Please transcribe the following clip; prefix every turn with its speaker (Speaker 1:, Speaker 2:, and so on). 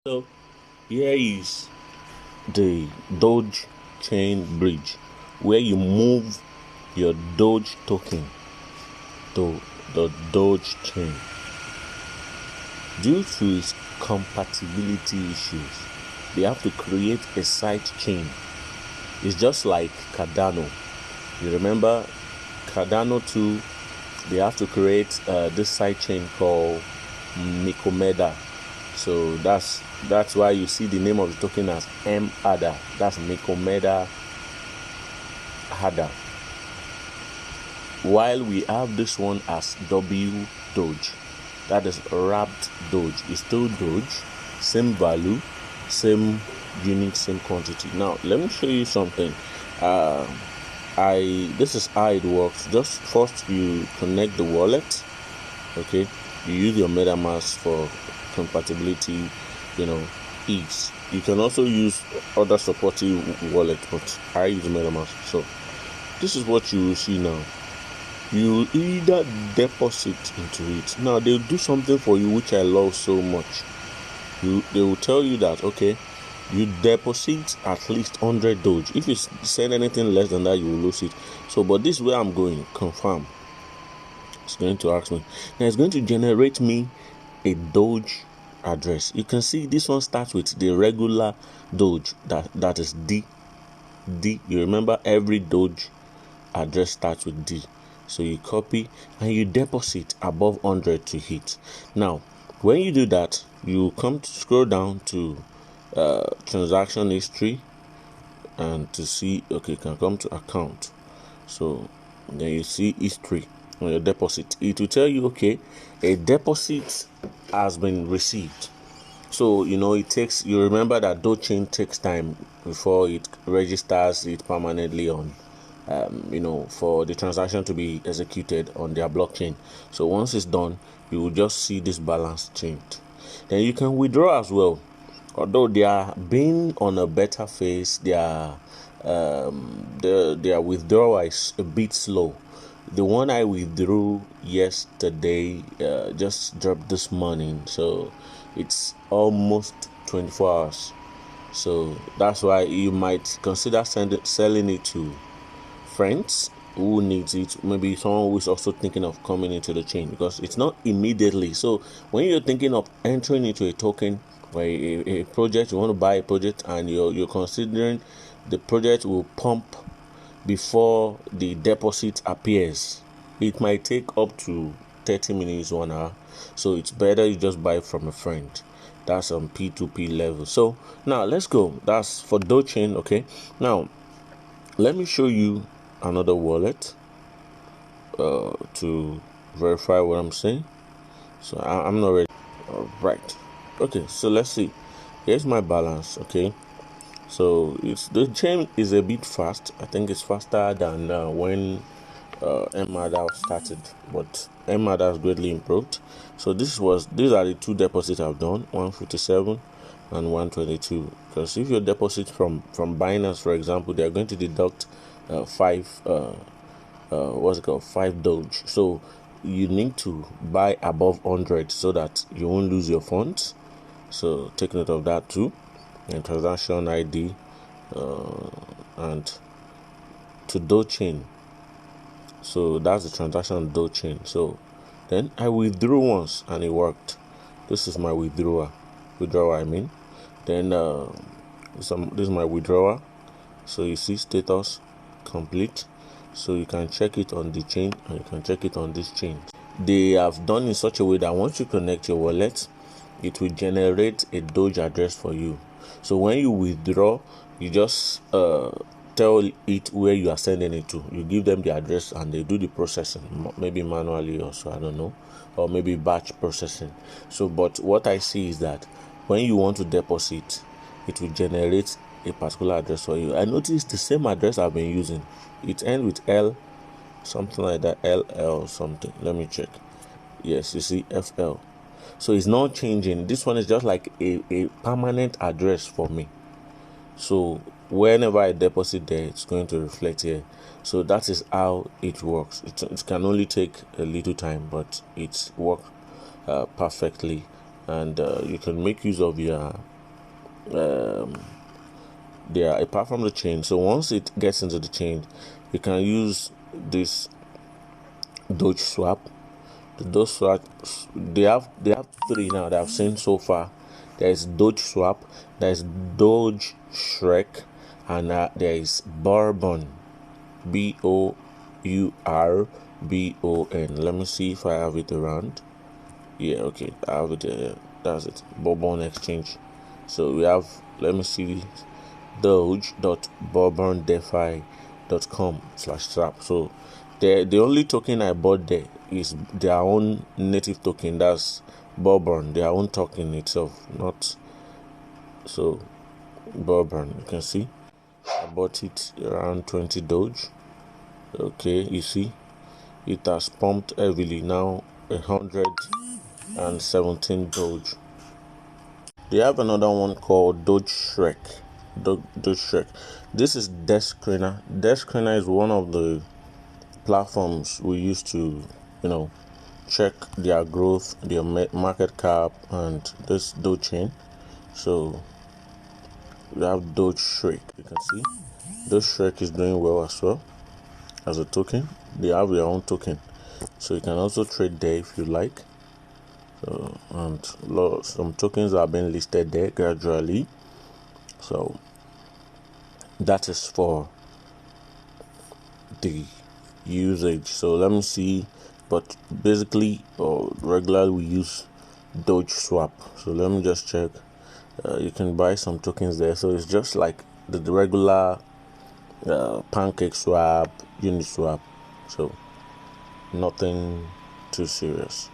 Speaker 1: So here is the Doge chain bridge where you move your Doge token to the Doge chain. Due to its compatibility issues, they have to create a side chain. It's just like Cardano. You remember Cardano too? They have to create this side chain called Micomeda. So that's why you see the name of the token as M-ADA. That's Micomeda ADA. While we have this one as W Doge, that is wrapped Doge. It's still Doge, same value, same unit, same quantity. Now let me show you something. This is how it works. Just first you connect the wallet. Okay, you use your MetaMask for compatibility, ease. You can also use other supportive wallet, but I use MetaMask. So this is what you will see now. You either deposit into it. Now they'll do something for you which I love so much. They will tell you that okay, you deposit at least 100 Doge. If you send anything less than that, you will lose it. So, but this is where I'm going. Confirm. It's going to ask me. Now it's going to generate me a Doge address. You can see this one starts with the regular Doge. That is D. You remember every Doge address starts with D. So you copy and you deposit above 100 to hit. Now, when you do that, you come to scroll down to transaction history and to see, okay, you can come to account. So then you see history on your deposit. It will tell you, okay, a deposit has been received. So it takes, you remember that Dogechain takes time before it registers it permanently on for the transaction to be executed on their blockchain. So once it's done, you will just see this balance changed. Then you can withdraw as well. Although they are being on a better phase, their withdrawal is a bit slow. The one I withdrew yesterday just dropped this morning, so it's almost 24 hours. So that's why you might consider selling it to friends who needs it, maybe someone who is also thinking of coming into the chain, because it's not immediately. So when you're thinking of entering into a token or a project, you want to buy a project and you're considering the project will pump before the deposit appears, it might take up to 30 minutes, 1 hour. So it's better you just buy from a friend. That's on P2P level. So now let's go. That's for Dogechain. Okay, now let me show you another wallet to verify what I'm saying. So I'm not ready. Right. Okay, so let's see. Here's my balance. Okay, so the chain is a bit fast. I think it's faster than when M-ADA started, but M-ADA has greatly improved. So these are the two deposits I've done, 157 and 122. Because if you deposit from Binance, for example, they are going to deduct 5 Doge. So you need to buy above 100 so that you won't lose your funds. So take note of that too. And transaction ID and to Dogechain. So that's the transaction on Dogechain. So then I withdrew once and it worked. This is my withdrawal. Then this is my withdrawal. So you see status complete. So you can check it on the chain and you can check it on this chain. They have done in such a way that once you connect your wallet, it will generate a Doge address for you. So when you withdraw, you just tell it where you are sending it to. You give them the address and they do the processing, maybe manually also, I don't know, or maybe batch processing. So but what I see is that when you want to deposit, it will generate a particular address for you. I noticed the same address I've been using. It ends with L, something like that, LL something. Let me check. Yes, you see FL. So it's not changing. This one is just like a permanent address for me. So whenever I deposit there, it's going to reflect here. So that is how it works. It can only take a little time, but it works perfectly. And you can make use of your they are apart from the chain. So once it gets into the chain, you can use this Doge swap. The Doge swap, they have three now that I've seen so far. There's Doge swap, there's Doge Shrek, and there is Bourbon, Bourbon. Let me see if I have it around. Yeah, okay, I have it. That's it. Bourbon exchange. So we have. Let me see. Doge.bourbondefi.com/swap. So the only token I bought there is their own native token. That's Bourbon, their own token itself, not so Bourbon. You can see I bought it around 20 Doge. Okay, you see it has pumped heavily now, 117 Doge. They have another one called Doge Shrek. Doge Shrek. This is Desk Screener. Desk Screener is one of the platforms we use to, check their growth, their market cap, and this Dogechain. So we have Doge Shrek. You can see Doge Shrek is doing well as well as a token. They have their own token, so you can also trade there if you like. And some tokens are being listed there gradually. So that is for the usage. So let me see. But basically, regularly we use Doge swap. So let me just check. You can buy some tokens there. So it's just like the regular pancake swap, uni swap. So nothing too serious.